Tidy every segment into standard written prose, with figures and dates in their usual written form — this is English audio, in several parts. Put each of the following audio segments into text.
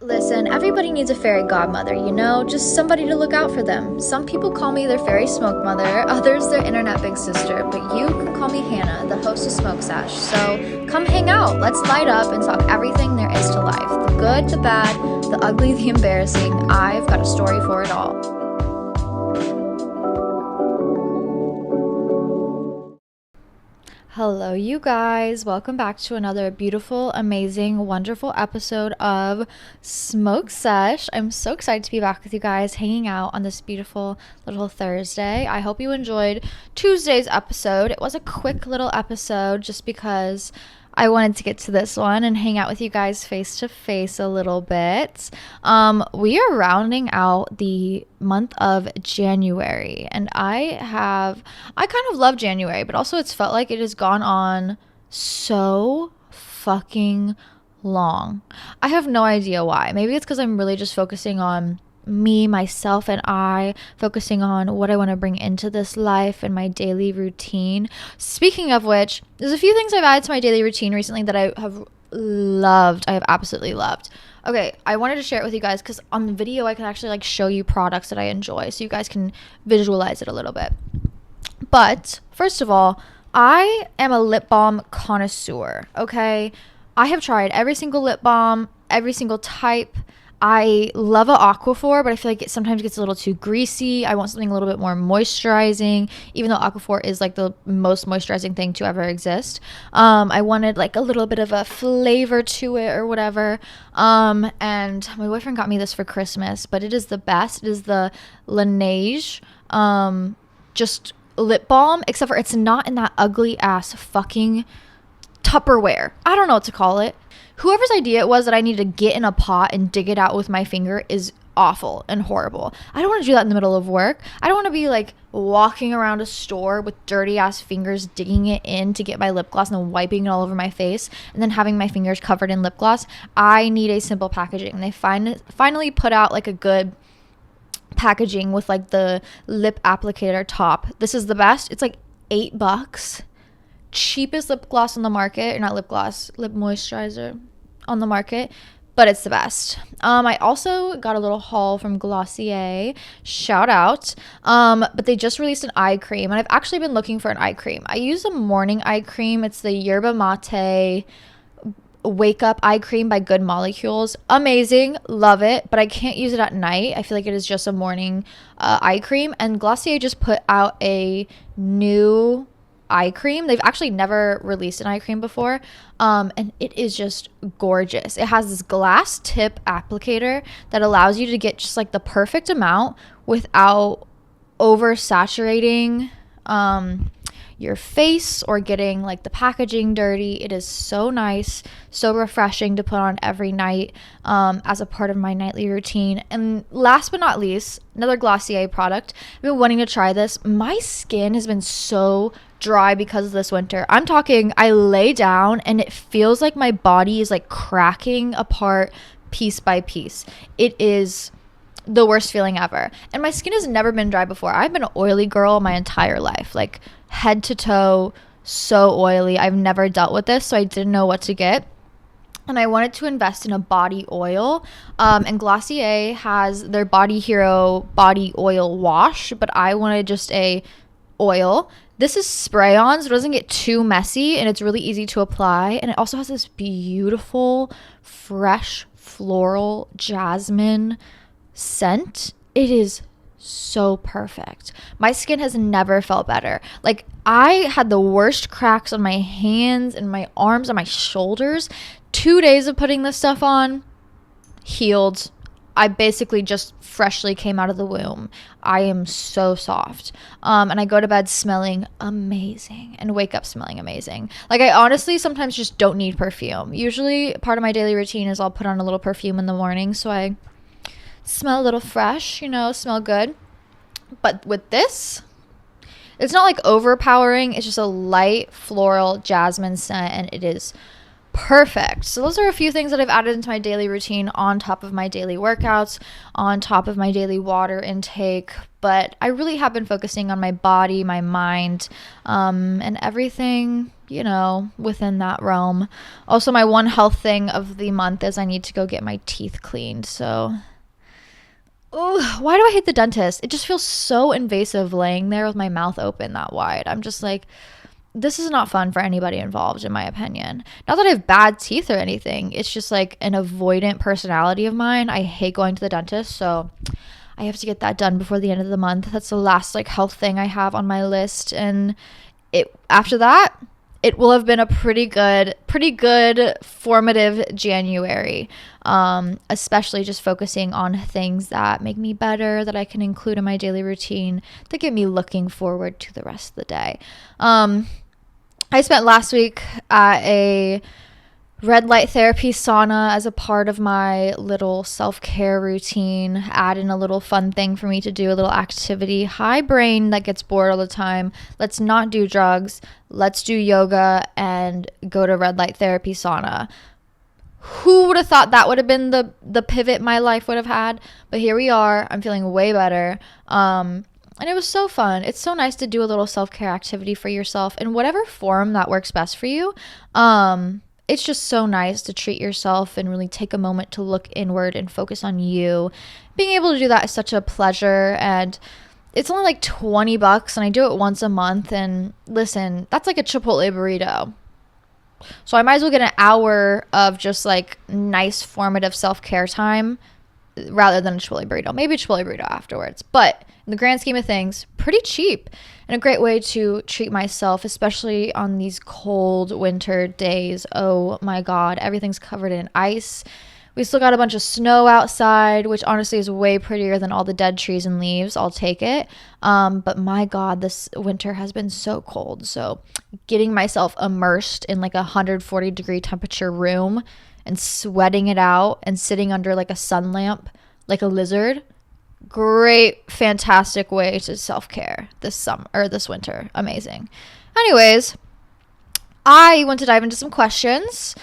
Listen, everybody needs a fairy godmother, just somebody to look out for them. Some people call me their fairy smoke mother, others their internet big sister, but you can call me Hannah, the host of Smoke Sesh. So come hang out, let's light up and talk everything there is to life. The good, the bad, the ugly, the embarrassing. I've got a story for it all. Hello, you guys. Welcome back to another beautiful, amazing, wonderful episode of Smoke Sesh. I'm so excited to be back with you guys, hanging out on this beautiful little Thursday. I hope you enjoyed Tuesday's episode. It was a quick little episode just because I wanted to get to this one and hang out with you guys face to face a little bit. We are rounding out the month of January, and I kind of love January, but also it's felt like it has gone on so fucking long. I have no idea why. Maybe it's because I'm really just focusing on me, myself, and I, focusing on what I want to bring into this life and my daily routine. Speaking of which, there's a few things I've added to my daily routine recently that I have loved. I have absolutely loved. Okay, I wanted to share it with you guys because on the video I can actually show you products that I enjoy so you guys can visualize it a little bit. But first of all, I am a lip balm connoisseur, okay? I have tried every single lip balm, every single type. I love an Aquaphor, but I feel like it sometimes gets a little too greasy. I want something a little bit more moisturizing, even though Aquaphor is the most moisturizing thing to ever exist. I wanted a little bit of a flavor to it or whatever. And my boyfriend got me this for Christmas, but it is the best. It is the Laneige, just lip balm, except for it's not in that ugly ass fucking Tupperware. I don't know what to call it. Whoever's idea it was that I need to get in a pot and dig it out with my finger is awful and horrible. I don't want to do that in the middle of work. I don't want to be walking around a store with dirty ass fingers digging it in to get my lip gloss and then wiping it all over my face and then having my fingers covered in lip gloss. I need a simple packaging. They finally put out a good packaging with the lip applicator top. This is the best. It's $8. Cheapest lip gloss on the market, or not lip gloss, lip moisturizer on the market, but it's the best. I also got a little haul from Glossier, shout out, but they just released an eye cream, and I've actually been looking for an eye cream. I use a morning eye cream. It's the Yerba Mate Wake Up Eye Cream by Good Molecules. Amazing, love it, but I can't use it at night. I feel like it is just a morning eye cream, and Glossier just put out a new eye cream. They've actually never released an eye cream before, and it is just gorgeous. It has this glass tip applicator that allows you to get just the perfect amount without oversaturating your face or getting the packaging dirty. It is so nice, so refreshing to put on every night as a part of my nightly routine. And last but not least, another Glossier product. I've been wanting to try this. My skin has been so dry because of this winter. I'm talking, I lay down and it feels like my body is cracking apart piece by piece. It is the worst feeling ever. And my skin has never been dry before. I've been an oily girl my entire life, head to toe, so oily. I've never dealt with this, so I didn't know what to get. And I wanted to invest in a body oil. And Glossier has their Body Hero body oil wash, but I wanted just a oil. This is spray-on, so it doesn't get too messy, and it's really easy to apply. And it also has this beautiful, fresh, floral jasmine scent. It is so perfect. My skin has never felt better. I had the worst cracks on my hands and my arms and my shoulders. 2 days of putting this stuff on, healed. I basically just freshly came out of the womb. I am so soft. And I go to bed smelling amazing and wake up smelling amazing. I honestly sometimes just don't need perfume. Usually part of my daily routine is I'll put on a little perfume in the morning so I smell a little fresh, smell good. But with this, it's not overpowering. It's just a light floral jasmine scent, and it is perfect. So those are a few things that I've added into my daily routine on top of my daily workouts, on top of my daily water intake. But I really have been focusing on my body, my mind, and everything, within that realm. Also, my one health thing of the month is I need to go get my teeth cleaned. So, why do I hate the dentist? It just feels so invasive laying there with my mouth open that wide. I'm just like, this is not fun for anybody involved, in my opinion. Not that I have bad teeth or anything. It's just like an avoidant personality of mine. I hate going to the dentist, so I have to get that done before the end of the month. That's the last like health thing I have on my list. And after that, it will have been a pretty good formative January. Especially just focusing on things that make me better, that I can include in my daily routine, that get me looking forward to the rest of the day. I spent last week at a red light therapy sauna as a part of my little self-care routine, add in a little fun thing for me to do, a little activity. Hi, brain that gets bored all the time. Let's not do drugs. Let's do yoga and go to red light therapy sauna. Who would have thought that would have been the pivot my life would have had? But here we are. I'm feeling way better. And it was so fun. It's so nice to do a little self-care activity for yourself in whatever form that works best for you. It's just so nice to treat yourself and really take a moment to look inward and focus on you. Being able to do that is such a pleasure, and it's only like $20 and I do it once a month. And listen, that's like a Chipotle burrito. So I might as well get an hour of just like nice formative self-care time rather than a Chipotle burrito. Maybe a Chipotle burrito afterwards. But in the grand scheme of things, pretty cheap and a great way to treat myself, especially on these cold winter days. Oh my God, everything's covered in ice. We still got a bunch of snow outside, which honestly is way prettier than all the dead trees and leaves. I'll take it. But my God, this winter has been so cold. So getting myself immersed in like a 140-degree temperature room and sweating it out and sitting under like a sun lamp like a lizard, great, fantastic way to self-care this winter. Amazing. Anyways, I want to dive into some questions.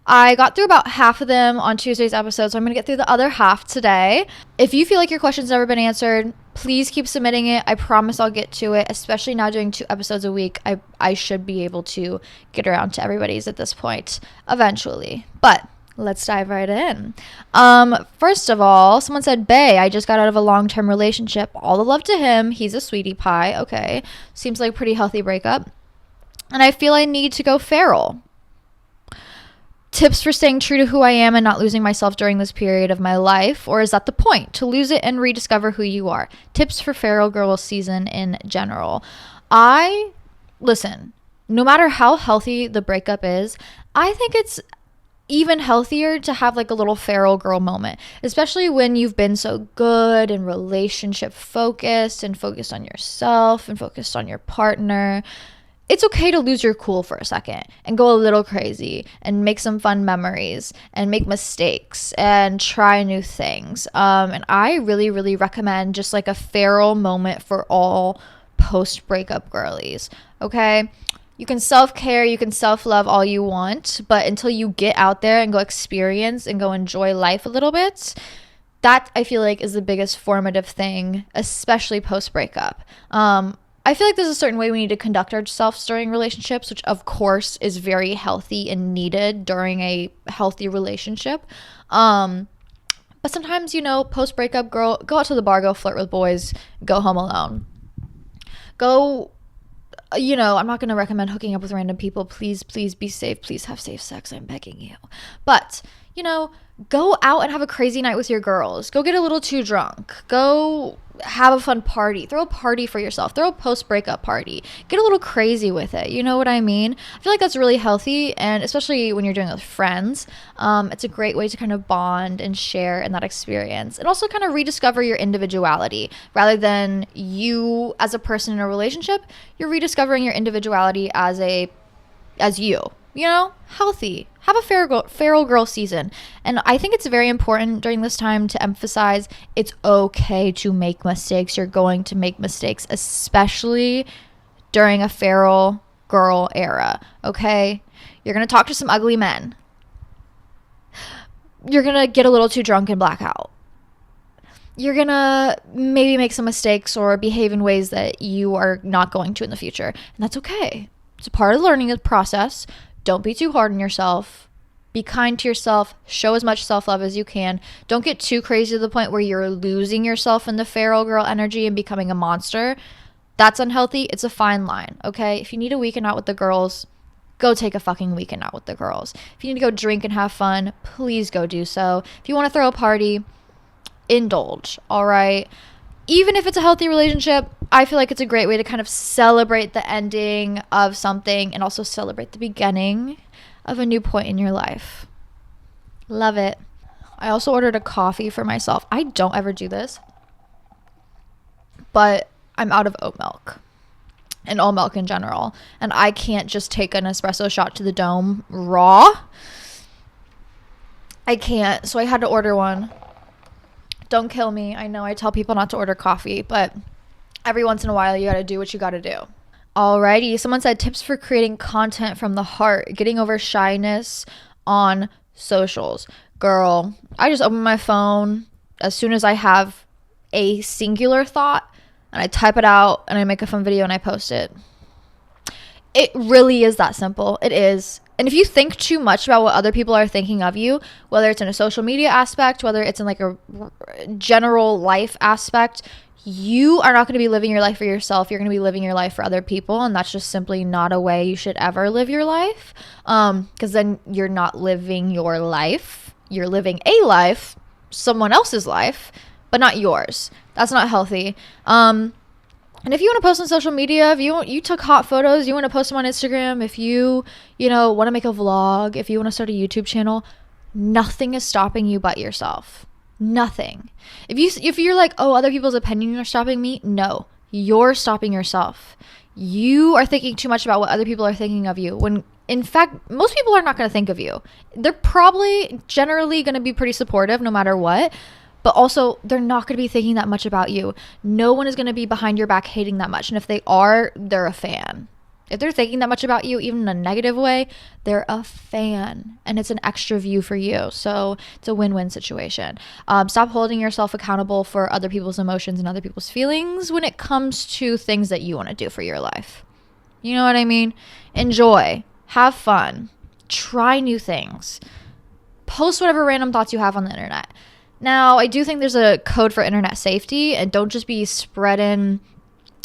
I got through about half of them on Tuesday's episode, so I'm going to get through the other half today. If you feel like your question's never been answered, please keep submitting it. I promise I'll get to it, especially now doing 2 episodes a week. I should be able to get around to everybody's at this point eventually. But let's dive right in. First of all, someone said, Bae, I just got out of a long-term relationship. All the love to him. He's a sweetie pie. Okay. Seems like a pretty healthy breakup. And I feel I need to go feral. Tips for staying true to who I am and not losing myself during this period of my life? Or is that the point? To lose it and rediscover who you are. Tips for feral girl season in general. Listen, no matter how healthy the breakup is, I think it's even healthier to have like a little feral girl moment, especially when you've been so good and relationship focused and focused on yourself and focused on your partner. It's okay to lose your cool for a second and go a little crazy and make some fun memories and make mistakes and try new things. And I really, really recommend just like a feral moment for all post-breakup girlies, okay? You can self-care, you can self-love all you want, but until you get out there and go experience and go enjoy life a little bit, that I feel like is the biggest formative thing, especially post-breakup. I feel like there's a certain way we need to conduct ourselves during relationships, which of course is very healthy and needed during a healthy relationship. But sometimes, post-breakup, girl, go out to the bar, go flirt with boys, go home alone. I'm not going to recommend hooking up with random people. Please be safe. Please have safe sex. I'm begging you. But, go out and have a crazy night with your girls. Go get a little too drunk. Go have a fun party. Throw a party for yourself. Throw a post-breakup party. Get a little crazy with it. You know what I mean? I feel like that's really healthy, and especially when you're doing it with friends, it's a great way to kind of bond and share in that experience, and also kind of rediscover your individuality. Rather than you as a person in a relationship, you're rediscovering your individuality as you. Healthy. Have a feral girl season. And I think it's very important during this time to emphasize it's okay to make mistakes. You're going to make mistakes, especially during a feral girl era, okay? You're going to talk to some ugly men. You're going to get a little too drunk and black out. You're going to maybe make some mistakes or behave in ways that you are not going to in the future. And that's okay. It's a part of the learning process. Don't be too hard on yourself. Be kind to yourself. Show as much self-love as you can. Don't get too crazy to the point where you're losing yourself in the feral girl energy and becoming a monster. That's unhealthy. It's a fine line, okay? If you need a weekend out with the girls, go take a fucking weekend out with the girls. If you need to go drink and have fun, please go do so. If you want to throw a party, indulge, all right? Even if it's a healthy relationship, I feel like it's a great way to kind of celebrate the ending of something and also celebrate the beginning of a new point in your life. Love it. I also ordered a coffee for myself. I don't ever do this, but I'm out of oat milk and all milk in general, and I can't just take an espresso shot to the dome raw. I can't, so I had to order one. Don't kill me. I know I tell people not to order coffee, but every once in a while you gotta do what you gotta do. Alrighty, someone said tips for creating content from the heart, getting over shyness on socials. Girl, I just open my phone as soon as I have a singular thought and I type it out and I make a fun video and I post it. It really is that simple. It is. And if you think too much about what other people are thinking of you, whether it's in a social media aspect, whether it's in like a general life aspect, you are not going to be living your life for yourself. You're going to be living your life for other people. And that's just simply not a way you should ever live your life. Because then you're not living your life. You're living a life, someone else's life, but not yours. That's not healthy. And if you want to post on social media, if you took hot photos, you want to post them on Instagram, if you want to make a vlog, if you want to start a YouTube channel, nothing is stopping you but yourself. Nothing. If you're like, oh, other people's opinions are stopping me, no, you're stopping yourself. You are thinking too much about what other people are thinking of you, when in fact, most people are not going to think of you. They're probably generally going to be pretty supportive no matter what, but also they're not going to be thinking that much about you. No one is going to be behind your back hating that much. And if they are, they're a fan. If they're thinking that much about you, even in a negative way, they're a fan, and it's an extra view for you. So it's a win-win situation. Stop holding yourself accountable for other people's emotions and other people's feelings when it comes to things that you want to do for your life. You know what I mean? Enjoy. Have fun. Try new things. Post whatever random thoughts you have on the internet. Now, I do think there's a code for internet safety, and don't just be spreading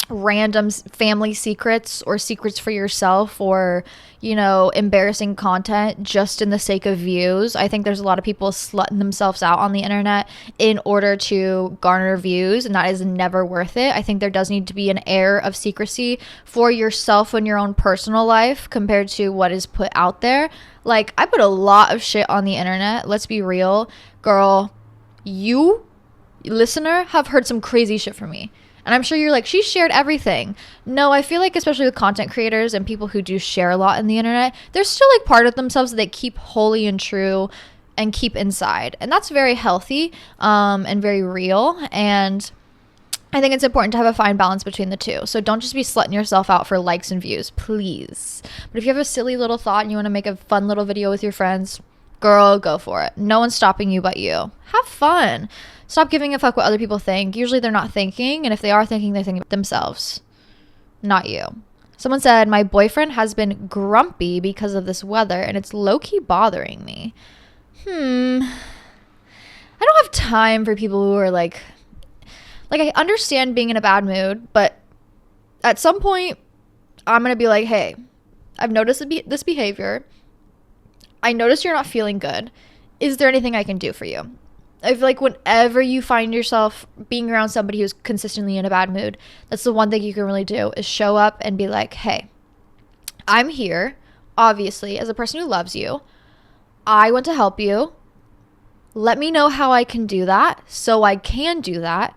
random family secrets or secrets for yourself or, embarrassing content just in the sake of views. I think there's a lot of people slutting themselves out on the internet in order to garner views, and that is never worth it. I think there does need to be an air of secrecy for yourself in your own personal life compared to what is put out there. Like, I put a lot of shit on the internet. Let's be real. Girl, you, listener, have heard some crazy shit from me. And I'm sure you're like, she shared everything. No, I feel like especially with content creators and people who do share a lot in the internet, there's still like part of themselves that they keep holy and true and keep inside. And that's very healthy and very real. And I think it's important to have a fine balance between the two. So don't just be slutting yourself out for likes and views, please. But if you have a silly little thought and you want to make a fun little video with your friends, girl, go for it. No one's stopping you but you. Have fun. Stop giving a fuck what other people think. Usually they're not thinking, and if they are thinking, they're thinking about themselves, not you. Someone said, my boyfriend has been grumpy because of this weather, and it's low-key bothering me. I don't have time for people who are like I understand being in a bad mood, but at some point, I'm going to be like, hey, I've noticed this behavior. I notice you're not feeling good. Is there anything I can do for you? I feel like whenever you find yourself being around somebody who's consistently in a bad mood, that's the one thing you can really do is show up and be like, hey, I'm here, obviously, as a person who loves you. I want to help you. Let me know how I can do that so I can do that.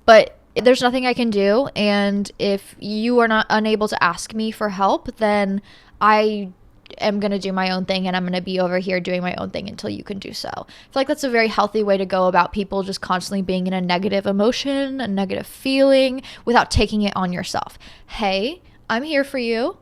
But there's nothing I can do. And if you are not unable to ask me for help, then I am going to do my own thing, and I'm going to be over here doing my own thing until you can do so. I feel like that's a very healthy way to go about people just constantly being in a negative emotion, a negative feeling, without taking it on yourself. Hey, I'm here for you.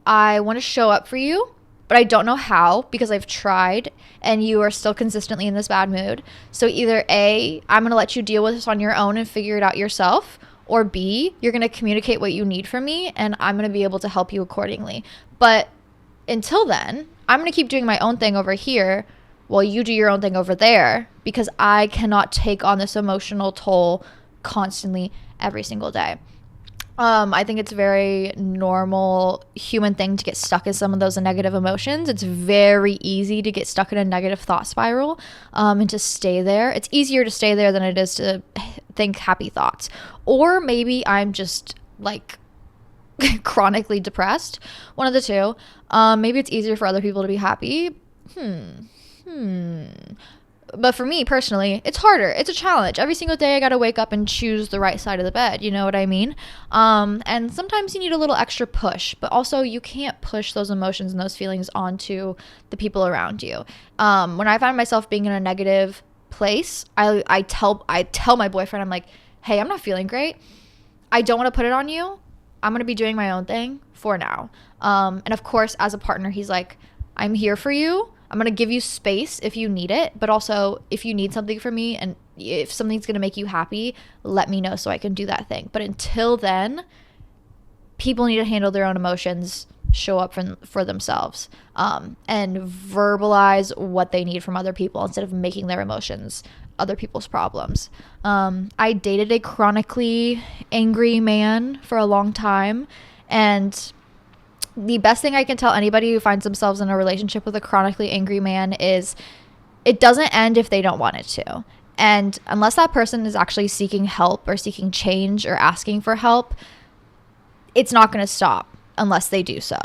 I want to show up for you, but I don't know how because I've tried and you are still consistently in this bad mood. So either A, I'm going to let you deal with this on your own and figure it out yourself, or B, you're going to communicate what you need from me and I'm going to be able to help you accordingly. But until then, I'm going to keep doing my own thing over here while you do your own thing over there, because I cannot take on this emotional toll constantly every single day. I think it's a very normal human thing to get stuck in some of those negative emotions. It's very easy to get stuck in a negative thought spiral, and to stay there. It's easier to stay there than it is to think happy thoughts. Or maybe I'm just like chronically depressed. One of the two. Maybe it's easier for other people to be happy. But for me personally, it's harder. It's a challenge. Every single day I gotta wake up and choose the right side of the bed. You know what I mean? And sometimes you need a little extra push, but also you can't push those emotions and those feelings onto the people around you. When I find myself being in a negative place, I tell my boyfriend, I'm like, hey, I'm not feeling great. I don't want to put it on you. I'm going to be doing my own thing for now. And of course, as a partner, he's like, I'm here for you. I'm going to give you space if you need it. But also, if you need something from me and if something's going to make you happy, let me know so I can do that thing. But until then, people need to handle their own emotions, show up for themselves, and verbalize what they need from other people instead of making their emotions other people's problems. I dated a chronically angry man for a long time, and the best thing I can tell anybody who finds themselves in a relationship with a chronically angry man is it doesn't end if they don't want it to. And unless that person is actually seeking help or seeking change or asking for help, it's not going to stop unless they do so.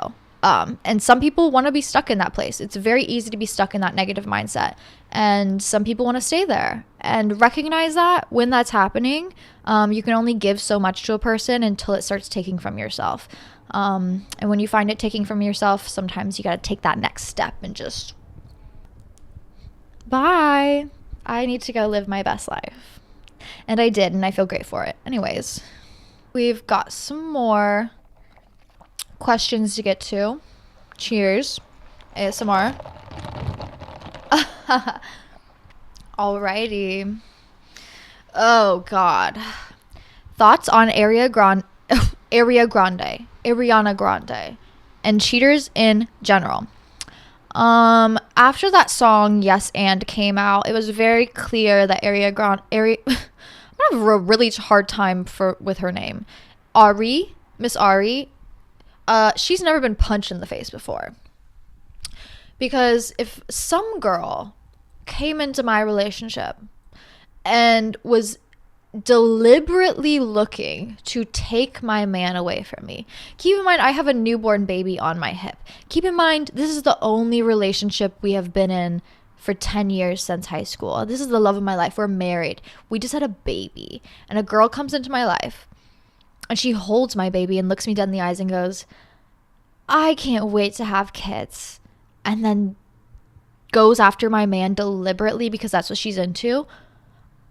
And some people want to be stuck in that place. It's very easy to be stuck in that negative mindset. And some people want to stay there. And recognize that when that's happening, you can only give so much to a person until it starts taking from yourself. And when you find it taking from yourself, sometimes you got to take that next step and just bye. I need to go live my best life. And I did, and I feel great for it. Anyways, we've got some more questions to get to. Cheers. ASMR. Alrighty. Oh God. Thoughts on Ariana Grande, and cheaters in general. After that song Yes and came out, it was very clear that I'm gonna have a really hard time with her name. Miss Ari, she's never been punched in the face before. Because if some girl came into my relationship and was deliberately looking to take my man away from me. Keep in mind, I have a newborn baby on my hip. Keep in mind, this is the only relationship we have been in for 10 years since high school. This is the love of my life. We're married. We just had a baby. And a girl comes into my life and she holds my baby and looks me dead in the eyes and goes, I can't wait to have kids. And then goes after my man deliberately because that's what she's into.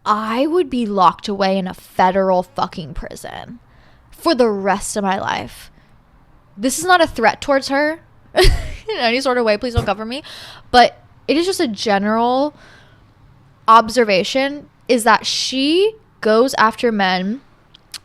I would be locked away in a federal fucking prison for the rest of my life. This is not a threat towards her in any sort of way. Please don't cover me. But it is just a general observation is that she goes after men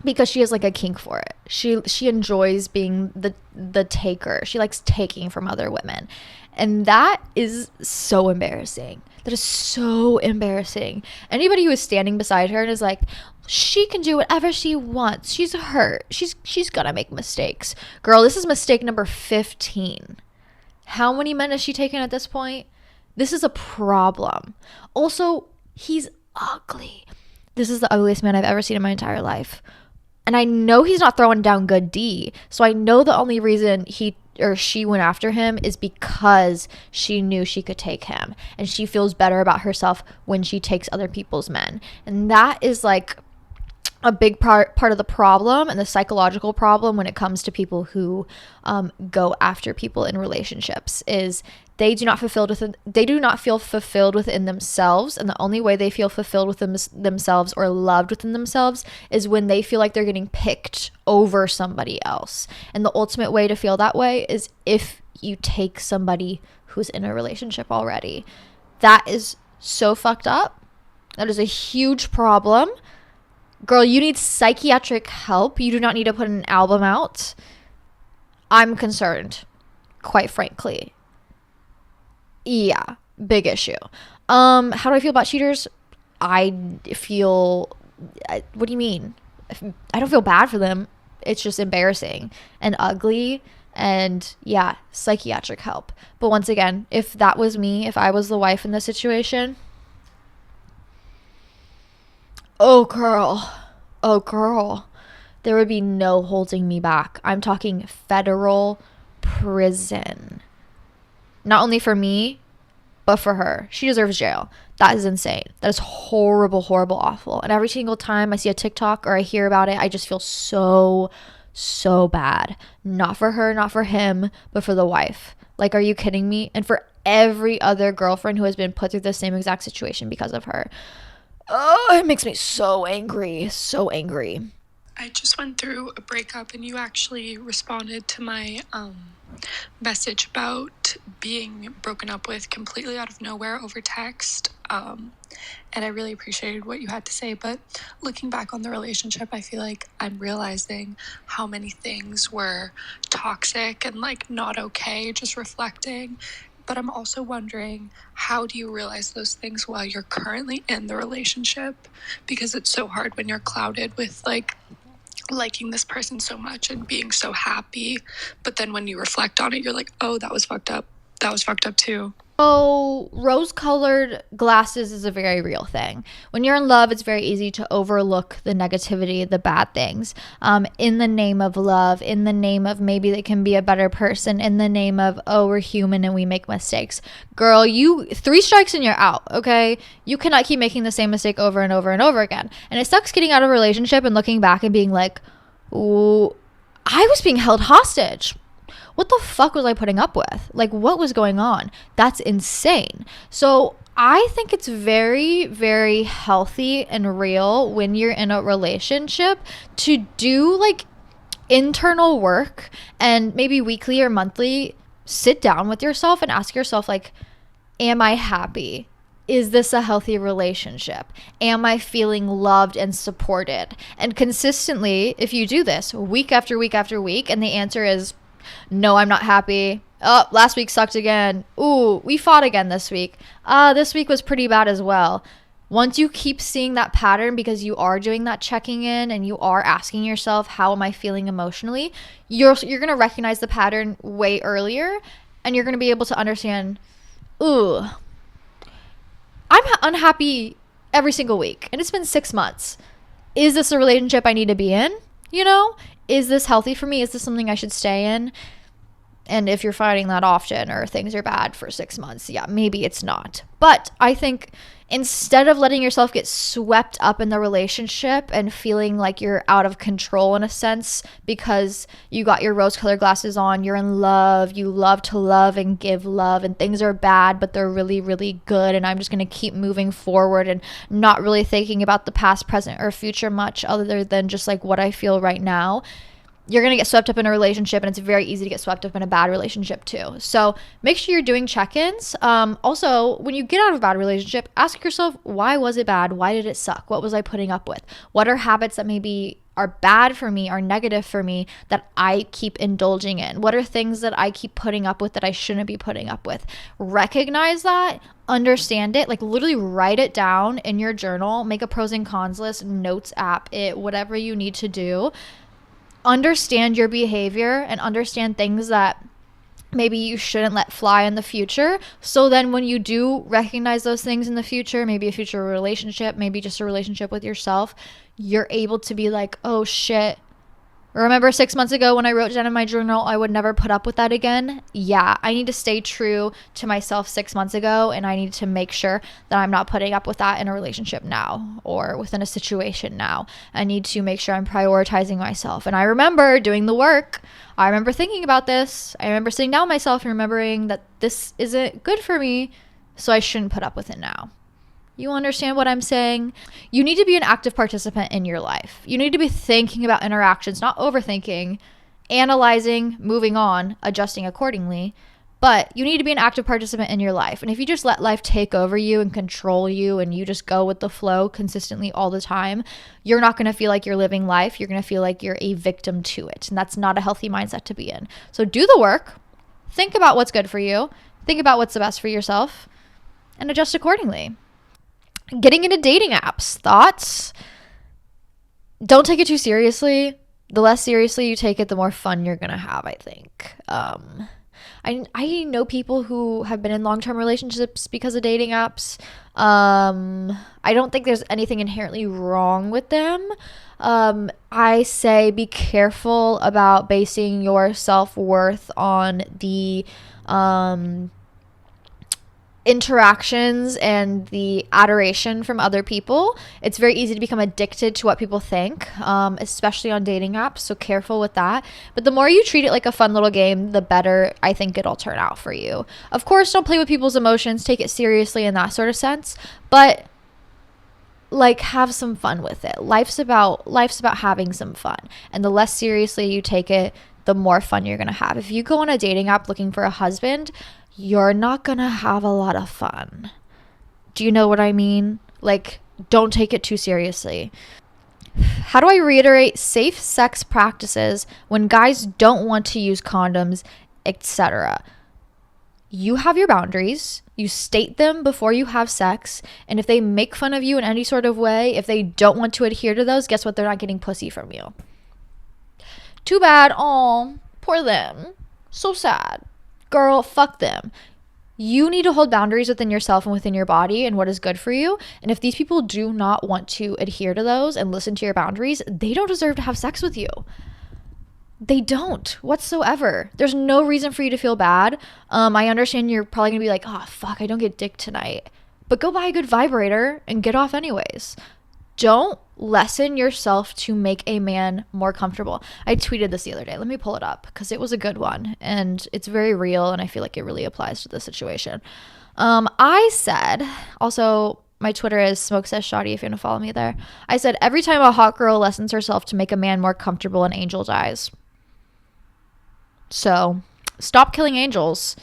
because she has like a kink for it. She enjoys being the taker. She likes taking from other women. And that is so embarrassing. That is so embarrassing. Anybody who is standing beside her and is like, she can do whatever she wants. She's hurt. She's gonna make mistakes. Girl, this is mistake number 15. How many men has she taken at this point? This is a problem. Also, he's ugly. This is the ugliest man I've ever seen in my entire life. And I know he's not throwing down good D. So I know the only reason he or she went after him is because she knew she could take him. And she feels better about herself when she takes other people's men. And that is like a big part of the problem and the psychological problem when it comes to people who go after people in relationships is they do not feel fulfilled within themselves, and the only way they feel fulfilled within themselves or loved within themselves is when they feel like they're getting picked over somebody else. And the ultimate way to feel that way is if you take somebody who's in a relationship already. That is so fucked up. That is a huge problem. Girl, you need psychiatric help. You do not need to put an album out. I'm concerned, quite frankly. Yeah, big issue. How do I feel about cheaters? I feel, what do you mean? I don't feel bad for them. It's just embarrassing and ugly. And yeah, psychiatric help. But once again, if that was me, if I was the wife in this situation, oh girl, oh girl, there would be no holding me back. I'm talking federal prison. Not only for me, but for her. She deserves jail. That is insane. That is horrible, horrible, awful. And every single time I see a TikTok or I hear about it, I just feel so, so bad. Not for her, not for him, but for the wife. Like, are you kidding me? And for every other girlfriend who has been put through the same exact situation because of her. Oh, it makes me so angry. So angry. I just went through a breakup and you actually responded to my message about being broken up with completely out of nowhere over text. And I really appreciated what you had to say. But looking back on the relationship, I feel like I'm realizing how many things were toxic and like not okay, just reflecting. But I'm also wondering, how do you realize those things while you're currently in the relationship? Because it's so hard when you're clouded with like liking this person so much and being so happy, but then when you reflect on it, you're like, oh, that was fucked up. That was fucked up too. So, rose-colored glasses is a very real thing. When you're in love, it's very easy to overlook the negativity, the bad things, in the name of love, in the name of maybe they can be a better person, in the name of, oh, we're human and we make mistakes. Girl, you 3 strikes and you're out, okay? You cannot keep making the same mistake over and over and over again. And it sucks getting out of a relationship and looking back and being like, ooh, I was being held hostage. What the fuck was I putting up with? Like, what was going on? That's insane. So I think it's very, very healthy and real when you're in a relationship to do like internal work and maybe weekly or monthly sit down with yourself and ask yourself, like, am I happy? Is this a healthy relationship? Am I feeling loved and supported? And consistently, if you do this week after week after week, and the answer is, no, I'm not happy. Oh, last week sucked again. Ooh, we fought again this week. This week was pretty bad as well. Once you keep seeing that pattern because you are doing that checking in and you are asking yourself, how am I feeling emotionally? You're going to recognize the pattern way earlier and you're going to be able to understand, ooh, I'm unhappy every single week and it's been 6 months. Is this a relationship I need to be in? You know? Is this healthy for me? Is this something I should stay in? And if you're fighting that often or things are bad for 6 months, yeah, maybe it's not. But I think instead of letting yourself get swept up in the relationship and feeling like you're out of control in a sense because you got your rose-colored glasses on, you're in love, you love to love and give love, and things are bad, but they're really, really good, and I'm just going to keep moving forward and not really thinking about the past, present, or future much other than just like what I feel right now. You're going to get swept up in a relationship, and it's very easy to get swept up in a bad relationship too. So make sure you're doing check-ins. Also, when you get out of a bad relationship, ask yourself, why was it bad? Why did it suck? What was I putting up with? What are habits that maybe are bad for me, are negative for me, that I keep indulging in? What are things that I keep putting up with that I shouldn't be putting up with? Recognize that, understand it, like literally write it down in your journal, make a pros and cons list, notes app it, whatever you need to do. Understand your behavior and understand things that maybe you shouldn't let fly in the future. So then when you do recognize those things in the future, maybe a future relationship, maybe just a relationship with yourself, you're able to be like, oh shit, remember 6 months ago when I wrote down in my journal I would never put up with that again? Yeah, I need to stay true to myself 6 months ago, and I need to make sure that I'm not putting up with that in a relationship now or within a situation now. I need to make sure I'm prioritizing myself. And I remember doing the work. I remember thinking about this. I remember sitting down with myself and remembering that this isn't good for me, so I shouldn't put up with it now. You understand what I'm saying? You need to be an active participant in your life. You need to be thinking about interactions, not overthinking, analyzing, moving on, adjusting accordingly. But you need to be an active participant in your life. And if you just let life take over you and control you and you just go with the flow consistently all the time, you're not going to feel like you're living life. You're going to feel like you're a victim to it. And that's not a healthy mindset to be in. So do the work. Think about what's good for you. Think about what's the best for yourself and adjust accordingly. Getting into dating apps. Thoughts? Don't take it too seriously. The less seriously you take it, the more fun you're going to have, I think. I know people who have been in long-term relationships because of dating apps. I don't think there's anything inherently wrong with them. I say be careful about basing your self-worth on the interactions and the adoration from other people. It's very easy to become addicted to what people think, especially on dating apps, so careful with that. But the more you treat it like a fun little game, the better I think it'll turn out for you. Of course, don't play with people's emotions, take it seriously in that sort of sense, but like have some fun with it. Life's about having some fun, and the less seriously you take it, the more fun you're gonna have. If you go on a dating app looking for a husband, you're not gonna have a lot of fun. Do you know what I mean? Like, don't take it too seriously. How do I reiterate safe sex practices when guys don't want to use condoms, etc.? You have your boundaries. You state them before you have sex. And if they make fun of you in any sort of way, if they don't want to adhere to those, guess what? They're not getting pussy from you. Too bad. Aw, poor them. So sad. Girl, fuck them. You need to hold boundaries within yourself and within your body and what is good for you. And if these people do not want to adhere to those and listen to your boundaries, they don't deserve to have sex with you. They don't whatsoever. There's no reason for you to feel bad. I understand you're probably gonna be like, oh fuck, I don't get dick tonight. But go buy a good vibrator and get off anyways. Don't lessen yourself to make a man more comfortable. I tweeted this the other day. Let me pull it up because it was a good one and it's very real and I feel like it really applies to this situation. I said, also my Twitter is Sesh if you want to follow me there. I said, every time a hot girl lessens herself to make a man more comfortable, an angel dies. So stop killing angels.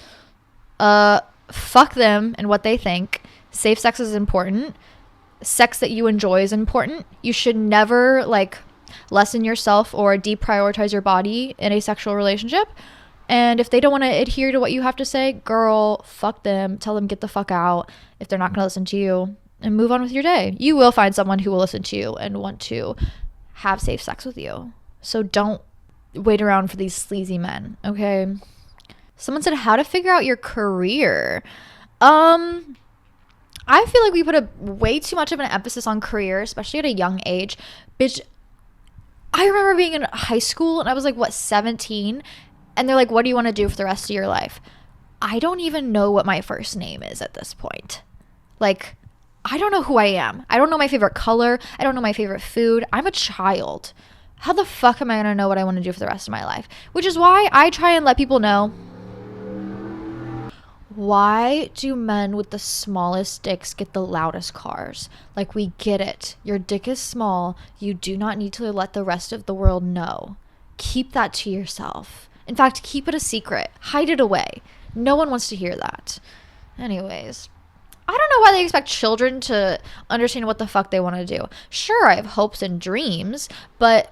Fuck them and what they think. Safe sex is important. Sex that you enjoy is important. You should never like lessen yourself or deprioritize your body in a sexual relationship. And if they don't want to adhere to what you have to say, girl, fuck them. Tell them get the fuck out if they're not going to listen to you and move on with your day. You will find someone who will listen to you and want to have safe sex with you. So don't wait around for these sleazy men, okay? Someone said how to figure out your career. I feel like we put a way too much of an emphasis on career, especially at a young age. Bitch, I remember being in high school and I was like, 17? And they're like, what do you want to do for the rest of your life? I don't even know what my first name is at this point. Like, I don't know who I am. I don't know my favorite color. I don't know my favorite food. I'm a child. How the fuck am I going to know what I want to do for the rest of my life? Which is why I try and let people know. Why do men with the smallest dicks get the loudest cars? Like, we get it. Your dick is small. You do not need to let the rest of the world know. Keep that to yourself. In fact, keep it a secret. Hide it away. No one wants to hear that. Anyways, I don't know why they expect children to understand what the fuck they want to do. Sure, I have hopes and dreams, but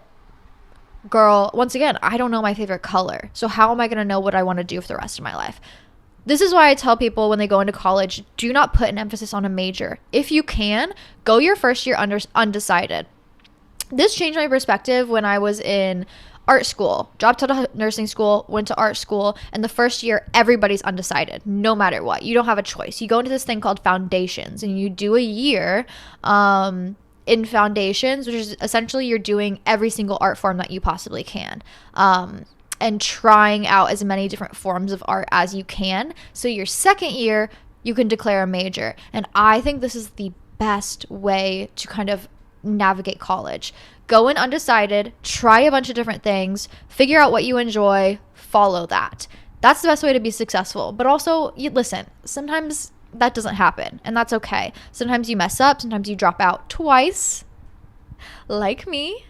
girl, once again, I don't know my favorite color. So how am I going to know what I want to do for the rest of my life? This is why I tell people when they go into college, do not put an emphasis on a major. If you can, go your first year undecided. This changed my perspective when I was in art school. Dropped out of nursing school, went to art school, and the first year, everybody's undecided, no matter what. You don't have a choice. You go into this thing called foundations, and you do a year in foundations, which is essentially you're doing every single art form that you possibly can. And trying out as many different forms of art as you can. So your second year, you can declare a major. And I think this is the best way to kind of navigate college. Go in undecided, try a bunch of different things, figure out what you enjoy, follow that. That's the best way to be successful. But also, listen, sometimes that doesn't happen, and that's okay. Sometimes you mess up, sometimes you drop out twice, like me.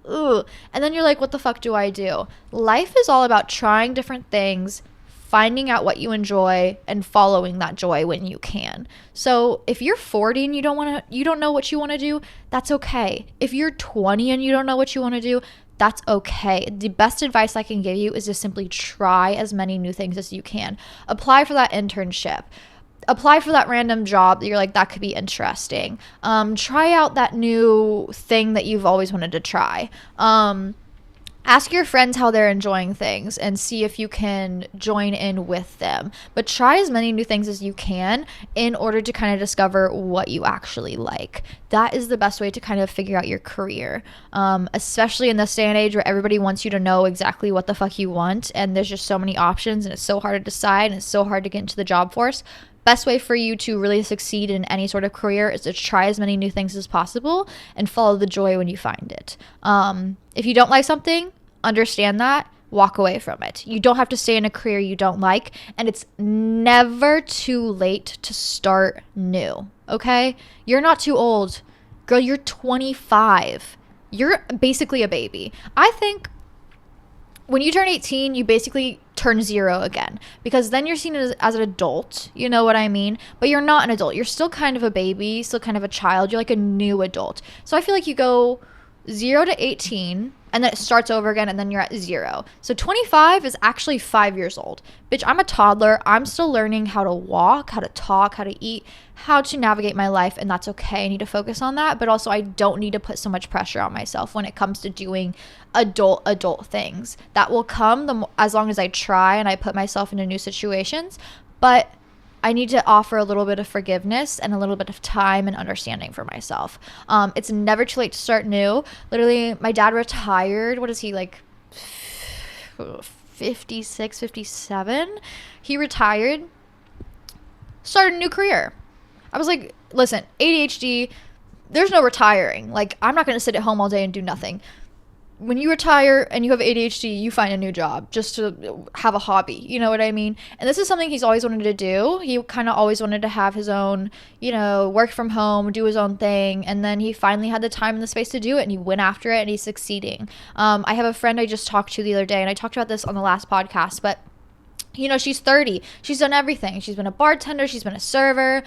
Ooh. And then you're like, what the fuck do I do? Life is all about trying different things, finding out what you enjoy and following that joy when you can. So if you're 40 and you don't know what you want to do, that's okay. If you're 20 and you don't know what you want to do, that's okay. The best advice I can give you is to simply try as many new things as you can. Apply for that internship. Apply for that random job that you're like, that could be interesting. Try out that new thing that you've always wanted to try. Ask your friends how they're enjoying things and see if you can join in with them. But try as many new things as you can in order to kind of discover what you actually like. That is the best way to kind of figure out your career, especially in this day and age where everybody wants you to know exactly what the fuck you want. And there's just so many options and it's so hard to decide and it's so hard to get into the job force. Best way for you to really succeed in any sort of career is to try as many new things as possible and follow the joy when you find it. If you don't like something, understand that, walk away from it. You don't have to stay in a career you don't like, and it's never too late to start new, okay? You're not too old. Girl, you're 25. You're basically a baby. I think when you turn 18, you basically turn 0 again, because then you're seen as an adult, you know what I mean? But you're not an adult. You're still kind of a baby, still kind of a child. You're like a new adult. So I feel like you go 0 to 18, and then it starts over again, and then you're at 0. So 25 is actually 5 years old. Bitch, I'm a toddler. I'm still learning how to walk, how to talk, how to eat, how to navigate my life, and that's okay. I need to focus on that, but also I don't need to put so much pressure on myself when it comes to doing adult things. That will come as long as I try and I put myself into new situations, but I need to offer a little bit of forgiveness and a little bit of time and understanding for myself. It's never too late to start new. Literally, my dad retired. What is he, like 56, 57? He retired, started a new career. I was like, listen, ADHD, there's no retiring. Like, I'm not going to sit at home all day and do nothing. When you retire and you have ADHD, you find a new job just to have a hobby. You know what I mean? And this is something he's always wanted to do. He kind of always wanted to have his own, work from home, do his own thing. And then he finally had the time and the space to do it, and he went after it, and he's succeeding. I have a friend I just talked to the other day, and I talked about this on the last podcast, but she's 30. She's done everything. She's been a bartender. She's been a server.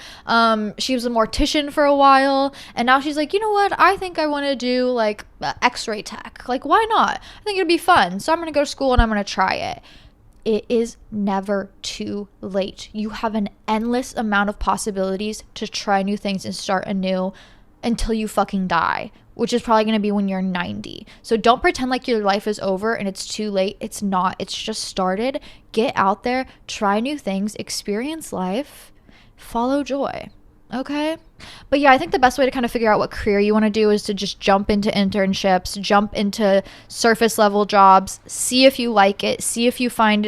She was a mortician for a while. And now she's like, you know what? I think I want to do like x-ray tech. Like, why not? I think it'd be fun. So I'm going to go to school and I'm going to try it. It is never too late. You have an endless amount of possibilities to try new things and start anew until you fucking die, which is probably going to be when you're 90. So don't pretend like your life is over and it's too late. It's not. It's just started. Get out there, try new things, experience life, follow joy. Okay? But yeah, I think the best way to kind of figure out what career you want to do is to just jump into internships, jump into surface level jobs, see if you like it, see if you find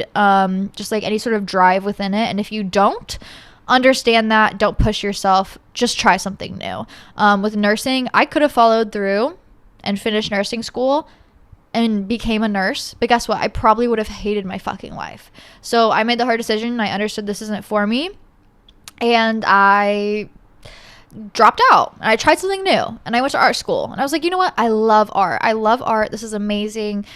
just like any sort of drive within it. And if you don't, understand that. Don't push yourself. Just try something new. With nursing, I could have followed through and finished nursing school and became a nurse, but guess what? I probably would have hated my fucking life. So I made the hard decision. I understood this isn't for me, and I dropped out and I tried something new, and I went to art school, and I was like, you know what? I love art. This is amazing.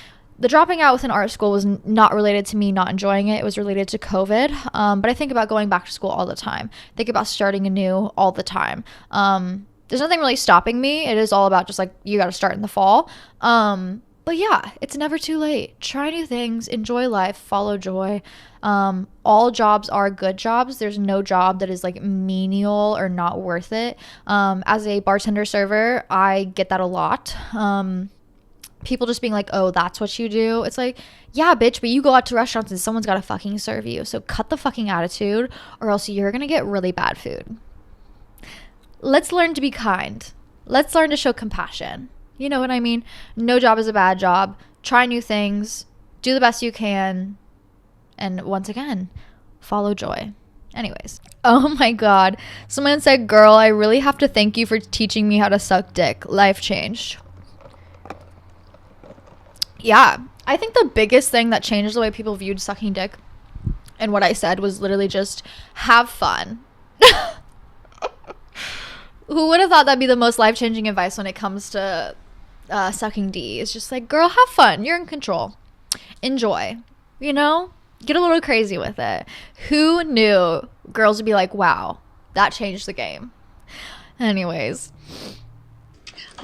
The dropping out within art school was not related to me not enjoying it. It was related to COVID. But I think about going back to school all the time. Think about starting anew all the time. There's nothing really stopping me. It is all about just like, you got to start in the fall. But yeah, it's never too late. Try new things, enjoy life, follow joy. All jobs are good jobs. There's no job that is like menial or not worth it. As a bartender server, I get that a lot. People just being like, oh, that's what you do. It's like, yeah, bitch, but you go out to restaurants and someone's got to fucking serve you. So cut the fucking attitude, or else you're going to get really bad food. Let's learn to be kind. Let's learn to show compassion. You know what I mean? No job is a bad job. Try new things. Do the best you can. And once again, follow joy. Anyways. Oh my God. Someone said, girl, I really have to thank you for teaching me how to suck dick. Life changed. Yeah, I think the biggest thing that changed the way people viewed sucking dick and what I said was literally just have fun. Who would have thought that'd be the most life-changing advice when it comes to sucking D? It's just like, girl, have fun. You're in control. Enjoy. Get a little crazy with it. Who knew girls would be like, wow, that changed the game. Anyways.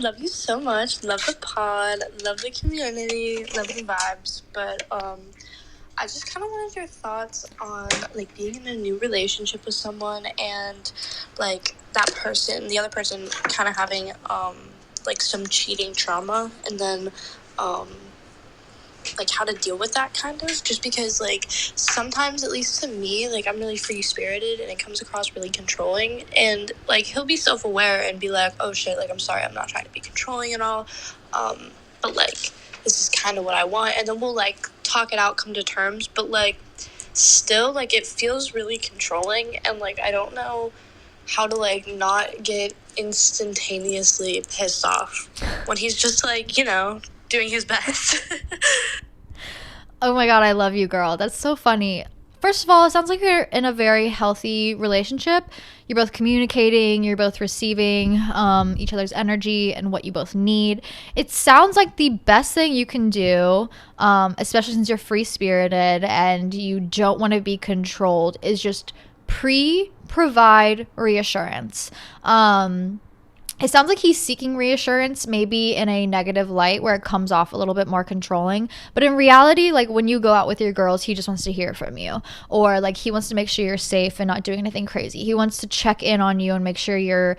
Love you so much. Love the pod. Love the community. Love the vibes. But I just kind of wanted your thoughts on like being in a new relationship with someone and like that person, the other person, kind of having like some cheating trauma, and then like how to deal with that, kind of, just because like sometimes, at least to me, like I'm really free spirited and it comes across really controlling, and like he'll be self-aware and be like, oh shit, like I'm sorry, I'm not trying to be controlling at all, but like this is kind of what I want, and then we'll like talk it out, come to terms, but like still like it feels really controlling, and like I don't know how to like not get instantaneously pissed off when he's just like, doing his best. Oh my God, I love you, girl. That's so funny. First of all, it sounds like you're in a very healthy relationship. You're both communicating, you're both receiving each other's energy and what you both need. It sounds like the best thing you can do, especially since you're free spirited and you don't want to be controlled, is just provide reassurance. It sounds like he's seeking reassurance, maybe in a negative light where it comes off a little bit more controlling. But in reality, like when you go out with your girls, he just wants to hear from you. Or like he wants to make sure you're safe and not doing anything crazy. He wants to check in on you and make sure you're,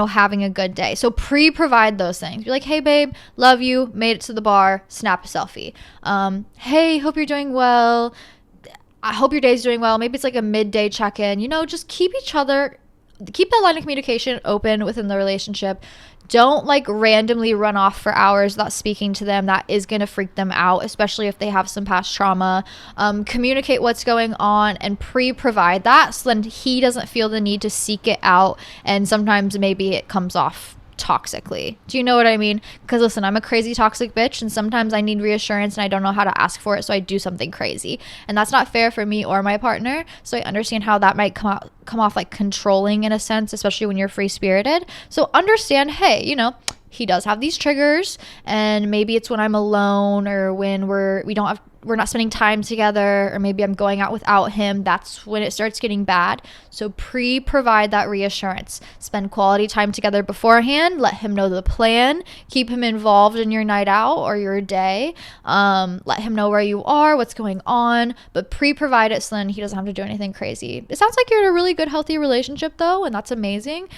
having a good day. So provide those things. Be like, hey, babe, love you, made it to the bar, snap a selfie. Hey, hope you're doing well. I hope your day's doing well. Maybe it's like a midday check-in. Just keep that line of communication open within the relationship. Don't like randomly run off for hours without speaking to them. That is going to freak them out, especially if they have some past trauma. Communicate what's going on and provide that, so then he doesn't feel the need to seek it out, and sometimes maybe it comes off toxically. Do you know what I mean? Because listen, I'm a crazy toxic bitch, and sometimes I need reassurance and I don't know how to ask for it, so I do something crazy, and that's not fair for me or my partner. So I understand how that might come off like controlling in a sense, especially when you're free spirited. So understand, hey, he does have these triggers, and maybe it's when I'm alone or when we're not spending time together, or maybe I'm going out without him. That's when it starts getting bad. So provide that reassurance. Spend quality time together beforehand. Let him know the plan. Keep him involved in your night out or your day. Let him know where you are, what's going on, but provide it so then he doesn't have to do anything crazy. It sounds like you're in a really good, healthy relationship though, and that's amazing.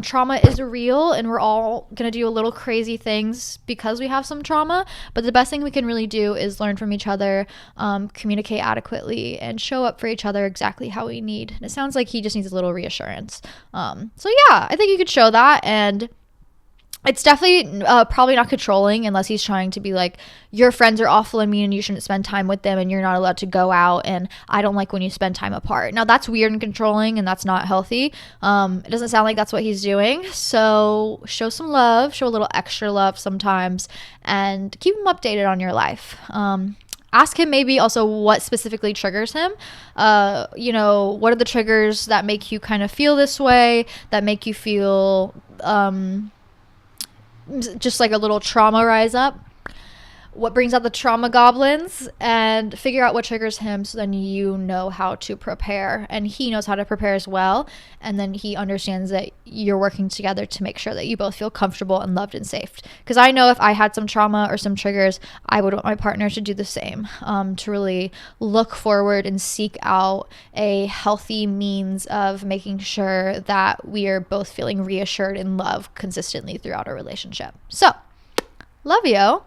Trauma is real, and we're all gonna do a little crazy things because we have some trauma, but the best thing we can really do is learn from each other, communicate adequately, and show up for each other exactly how we need. And it sounds like he just needs a little reassurance. So yeah, I think you could show that, and it's definitely probably not controlling unless he's trying to be like, your friends are awful and mean and you shouldn't spend time with them and you're not allowed to go out and I don't like when you spend time apart. Now that's weird and controlling, and that's not healthy. It doesn't sound like that's what he's doing. So show some love, show a little extra love sometimes, and keep him updated on your life. Ask him maybe also what specifically triggers him. What are the triggers that make you kind of feel this way, that make you feel just like a little trauma rise up? What brings out the trauma goblins, and figure out what triggers him, so then you know how to prepare, and he knows how to prepare as well, and then he understands that you're working together to make sure that you both feel comfortable and loved and safe. Because I know if I had some trauma or some triggers, I would want my partner to do the same, to really look forward and seek out a healthy means of making sure that we are both feeling reassured and loved consistently throughout our relationship. So love you.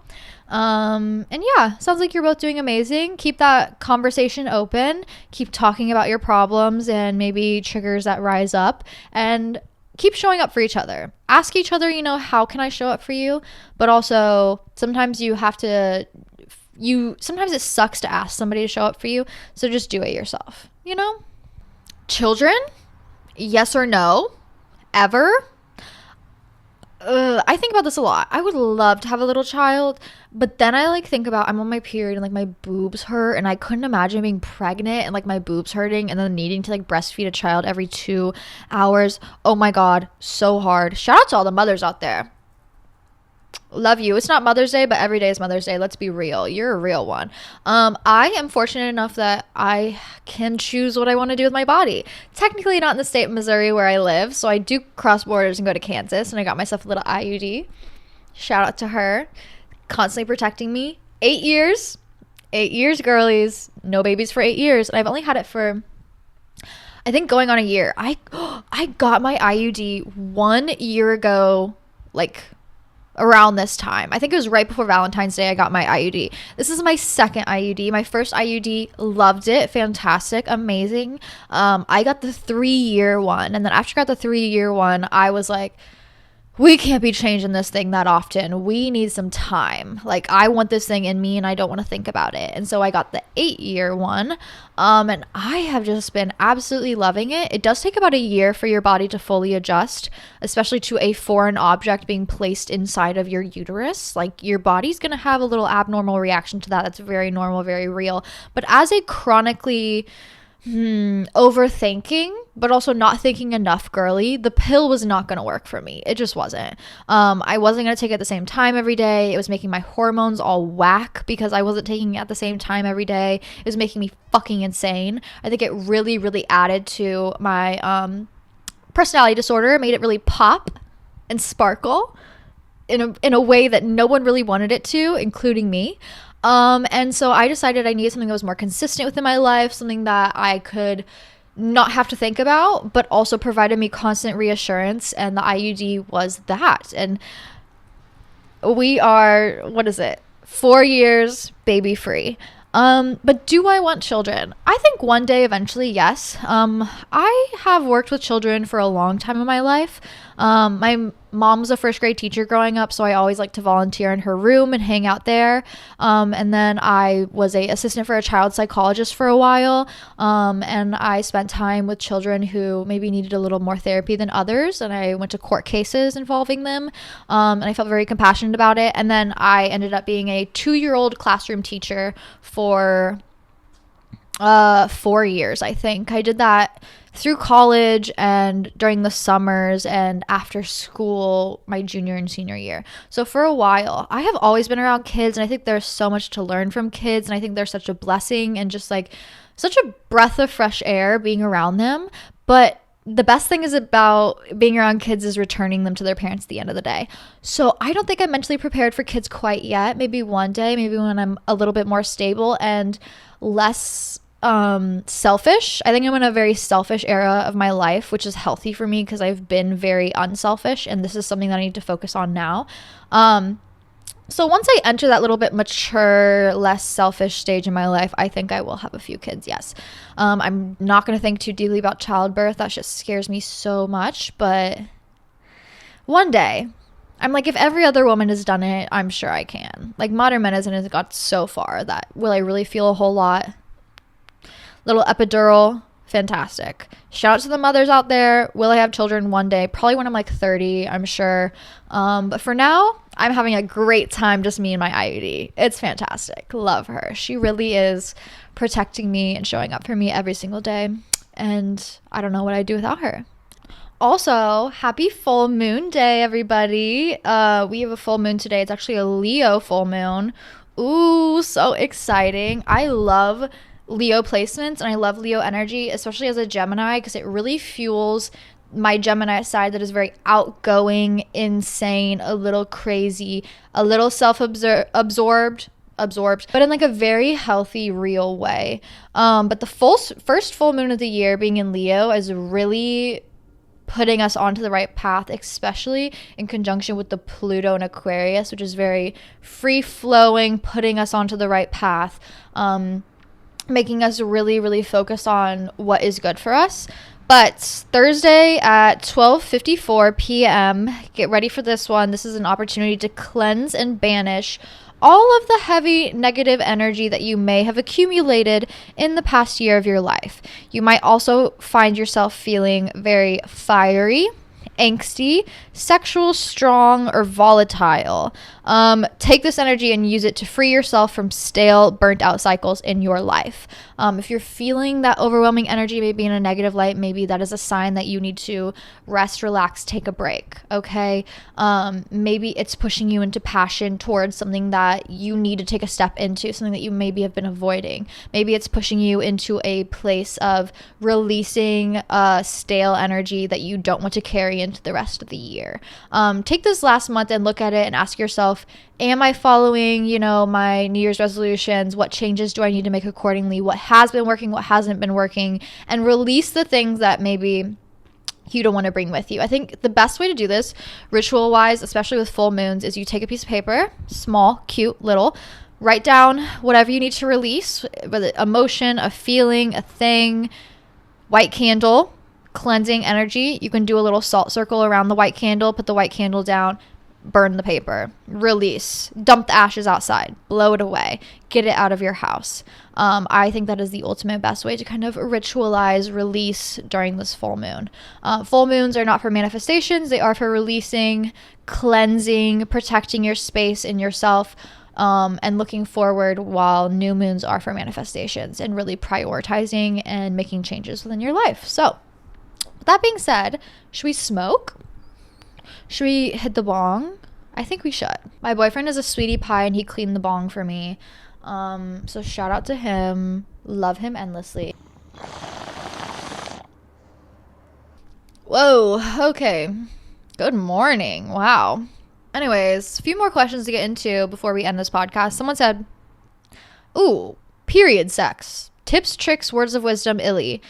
And yeah, sounds like you're both doing amazing. Keep that conversation open. Keep talking about your problems and maybe triggers that rise up, and keep showing up for each other. Ask each other, how can I show up for you? But also sometimes sometimes it sucks to ask somebody to show up for you. So just do it yourself, Children? Yes or no? Ever? I think about this a lot. I would love to have a little child, but then I think about, I'm on my period and my boobs hurt, and I couldn't imagine being pregnant and my boobs hurting and then needing to breastfeed a child every 2 hours. Oh my God, so hard. Shout out to all the mothers out there. Love you. It's not Mother's Day, but every day is Mother's Day. Let's be real. You're a real one. I am fortunate enough that I can choose what I want to do with my body. Technically not in the state of Missouri where I live, so I do cross borders and go to Kansas, and I got myself a little IUD. Shout out to her. Constantly protecting me. 8 years. 8 years, girlies. No babies for 8 years. And I've only had it for, I think, going on a year. I got my IUD 1 year ago, like around this time. I think it was right before Valentine's Day I got my IUD. This is my second IUD. My first IUD, loved it. Fantastic. Amazing. I got the 3-year one. And then after I got the 3-year one, I was like, we can't be changing this thing that often. We need some time. Like, I want this thing in me and I don't want to think about it. And so I got the 8-year one. And I have just been absolutely loving it. It does take about a year for your body to fully adjust, especially to a foreign object being placed inside of your uterus. Like, your body's going to have a little abnormal reaction to that. That's very normal, very real. But as a chronically overthinking, but also not thinking enough girly, the pill was not going to work for me. It just wasn't. I wasn't going to take it at the same time every day. It was making my hormones all whack because I wasn't taking it at the same time every day. It was making me fucking insane. I think it really, really added to my personality disorder. It made it really pop and sparkle in a way that no one really wanted it to, including me. And so I decided I needed something that was more consistent within my life, something that I could not have to think about, but also provided me constant reassurance. And the IUD was that. And we are, what is it? 4 years baby free. But do I want children? I think one day eventually, yes. I have worked with children for a long time in my life. My mom was a first grade teacher growing up, so I always liked to volunteer in her room and hang out there. And then I was a assistant for a child psychologist for a while. And I spent time with children who maybe needed a little more therapy than others. And I went to court cases involving them. And I felt very compassionate about it. And then I ended up being a 2-year-old classroom teacher for 4 years, I think. I did that through college and during the summers and after school, my junior and senior year. So for a while, I have always been around kids, and I think there's so much to learn from kids, and I think they're such a blessing and just like such a breath of fresh air being around them. But the best thing is about being around kids is returning them to their parents at the end of the day. So I don't think I'm mentally prepared for kids quite yet. Maybe one day, maybe when I'm a little bit more stable and less selfish. I think I'm in a very selfish era of my life, which is healthy for me because I've been very unselfish, and this is something that I need to focus on now. So once I enter that little bit mature, less selfish stage in my life, I think I will have a few kids, yes. I'm not going to think too deeply about childbirth. That just scares me so much, but one day, I'm like, if every other woman has done it, I'm sure I can. Like, modern medicine has got so far that will I really feel a whole lot? Little epidural, fantastic. Shout out to the mothers out there. Will I have children one day? Probably when I'm like 30, I'm sure. But for now, I'm having a great time, just me and my IUD. It's fantastic. Love her. She really is protecting me and showing up for me every single day. And I don't know what I'd do without her. Also, happy full moon day, everybody. We have a full moon today. It's actually a Leo full moon. Ooh, so exciting. I love Leo placements and I love Leo energy, especially as a Gemini, because it really fuels my Gemini side that is very outgoing, insane, a little crazy, a little self-absorbed, but in like a very healthy, real way. But the first full moon of the year being in Leo is really putting us onto the right path, especially in conjunction with the Pluto in Aquarius, which is very free-flowing, putting us onto the right path, making us really, really focus on what is good for us. But Thursday at 12:54 p.m., get ready for this one. This is an opportunity to cleanse and banish all of the heavy negative energy that you may have accumulated in the past year of your life. You might also find yourself feeling very fiery, angsty, sexual, strong, or volatile. Take this energy and use it to free yourself from stale, burnt out cycles in your life. If you're feeling that overwhelming energy, maybe in a negative light, maybe that is a sign that you need to rest, relax, take a break. Okay. Maybe it's pushing you into passion towards something that you need to take a step into, something that you maybe have been avoiding. Maybe it's pushing you into a place of releasing stale energy that you don't want to carry into the rest of the year. Take this last month and look at it and ask yourself, am I following, my New Year's resolutions? What changes do I need to make accordingly? What has been working? What hasn't been working? And release the things that maybe you don't want to bring with you. I think the best way to do this, ritual wise, especially with full moons, is you take a piece of paper, small, cute, little, write down whatever you need to release, whether emotion, a feeling, a thing, white candle, cleansing energy. You can do a little salt circle around the white candle, put the white candle down, burn the paper, release, dump the ashes outside, blow it away, get it out of your house. I think that is the ultimate best way to kind of ritualize release during this full moon. Full moons are not for manifestations. They are for releasing, cleansing, protecting your space and yourself, and looking forward, while new moons are for manifestations and really prioritizing and making changes within your life. So with that being said, should we smoke? Should we hit the bong? I think we should. My boyfriend is a sweetie pie and he cleaned the bong for me. So shout out to him. Love him endlessly. Whoa, okay. Good morning. Wow. Anyways, a few more questions to get into before we end this podcast. Someone said, ooh, period sex. Tips, tricks, words of wisdom, Illy.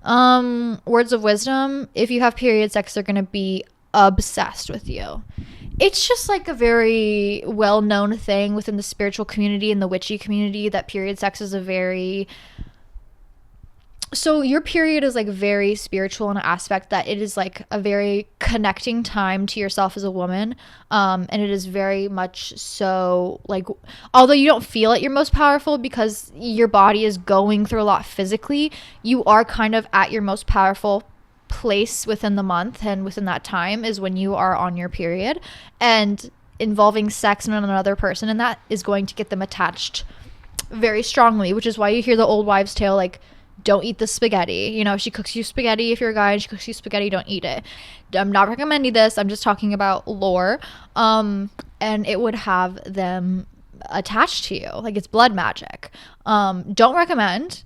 Words of wisdom, if you have period sex, they're going to be obsessed with you. It's just like a very well-known thing within the spiritual community and the witchy community that period sex is so your period is like very spiritual in an aspect that it is like a very connecting time to yourself as a woman. And it is very much so like, although you don't feel at your most powerful because your body is going through a lot physically, you are kind of at your most powerful place within the month, and within that time is when you are on your period, and involving sex in another person, and that is going to get them attached very strongly, which is why you hear the old wives' tale, like, don't eat the spaghetti. She cooks you spaghetti. If you're a guy and she cooks you spaghetti, don't eat it. I'm not recommending this. I'm just talking about lore. And it would have them attached to you. Like, it's blood magic. Don't recommend,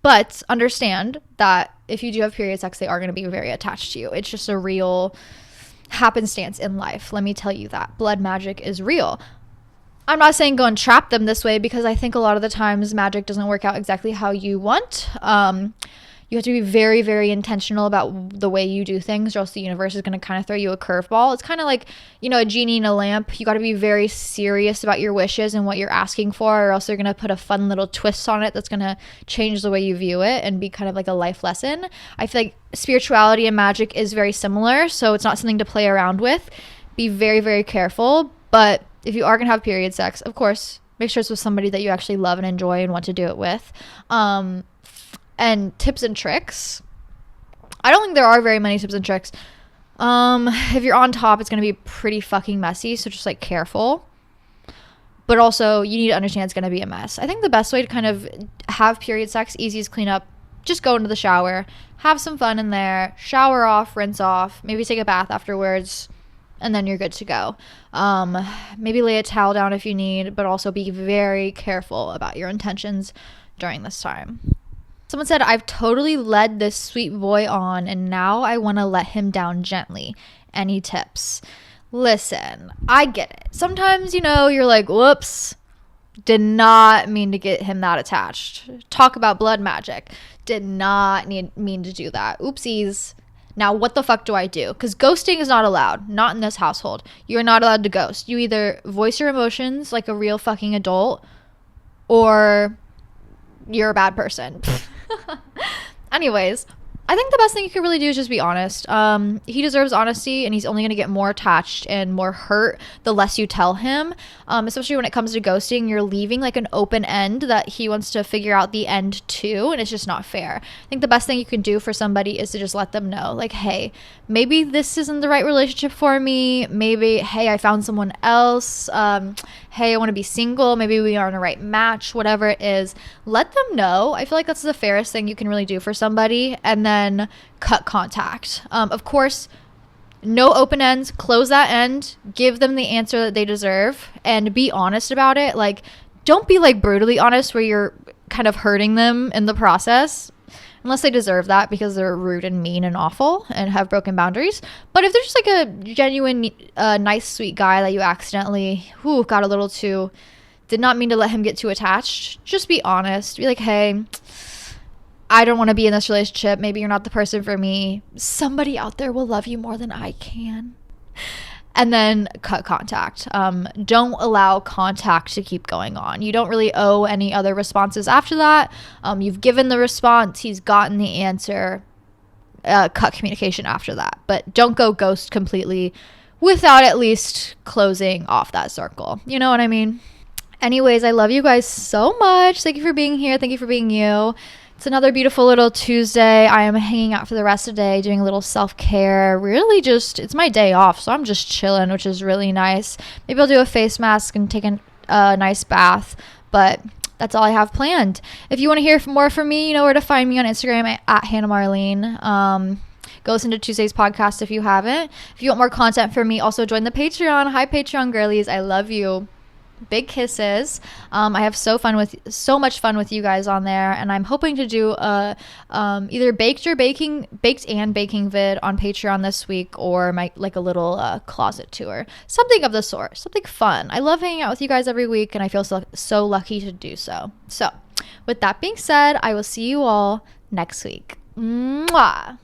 but understand that if you do have period sex, they are going to be very attached to you. It's just a real happenstance in life. Let me tell you that. Blood magic is real. I'm not saying go and trap them this way, because I think a lot of the times magic doesn't work out exactly how you want. You have to be very, very intentional about the way you do things, or else the universe is going to kind of throw you a curveball. It's kind of like, a genie in a lamp. You got to be very serious about your wishes and what you're asking for, or else they're going to put a fun little twist on it that's going to change the way you view it and be kind of like a life lesson. I feel like spirituality and magic is very similar, so it's not something to play around with. Be very, very careful. But if you are going to have period sex, of course, make sure it's with somebody that you actually love and enjoy and want to do it with. And tips and tricks. I don't think there are very many tips and tricks. If you're on top, it's going to be pretty fucking messy. So just like careful. But also you need to understand it's going to be a mess. I think the best way to kind of have period sex, easy as clean up. Just go into the shower, have some fun in there, shower off, rinse off, maybe take a bath afterwards, and then you're good to go. Maybe lay a towel down if you need, but also be very careful about your intentions during this time. Someone said, I've totally led this sweet boy on, and now I want to let him down gently. Any tips? Listen, I get it. Sometimes, you're like, whoops, did not mean to get him that attached. Talk about blood magic. Did not mean to do that. Oopsies. Now, what the fuck do I do? Because ghosting is not allowed. Not in this household. You're not allowed to ghost. You either voice your emotions like a real fucking adult, or you're a bad person. Anyways, I think the best thing you could really do is just be honest. He deserves honesty, and he's only going to get more attached and more hurt the less you tell him. Especially when it comes to ghosting, you're leaving like an open end that he wants to figure out the end to, and it's just not fair. I think the best thing you can do for somebody is to just let them know, like, hey, maybe this isn't the right relationship for me. Maybe, hey, I found someone else. Hey, I want to be single. Maybe we aren't a right match, whatever it is. Let them know. I feel like that's the fairest thing you can really do for somebody. And then cut contact. Of course, no open ends. Close that end. Give them the answer that they deserve and be honest about it. Like, don't be like brutally honest where you're kind of hurting them in the process. Unless they deserve that because they're rude and mean and awful and have broken boundaries. But if they're just like a genuine, nice, sweet guy that you accidentally got a little too, did not mean to let him get too attached, just be honest. Be like, hey, I don't want to be in this relationship. Maybe you're not the person for me. Somebody out there will love you more than I can. And then cut contact. Don't allow contact to keep going on. You don't really owe any other responses after that. You've given the response. He's gotten the answer. Cut communication after that. But don't go ghost completely without at least closing off that circle. You know what I mean? Anyways, I love you guys so much. Thank you for being here. Thank you for being you. It's another beautiful little Tuesday. I am hanging out for the rest of the day, doing a little self-care. Really just, it's my day off, so I'm just chilling, which is really nice. Maybe I'll do a face mask and take a nice bath, but that's all I have planned. If you want to hear more from me, you know where to find me on Instagram at Hannah Marlene. Go listen to Tuesday's podcast if you haven't. If you want more content from me, also join the Patreon. Hi, Patreon girlies. I love you. Big kisses. I have so much fun with you guys on there, and I'm hoping to do a either baked and baking vid on Patreon this week, or a little closet tour, something of the sort, something fun. I love hanging out with you guys every week, and I feel so lucky to do so. So with that being said, I will see you all next week. Mwah.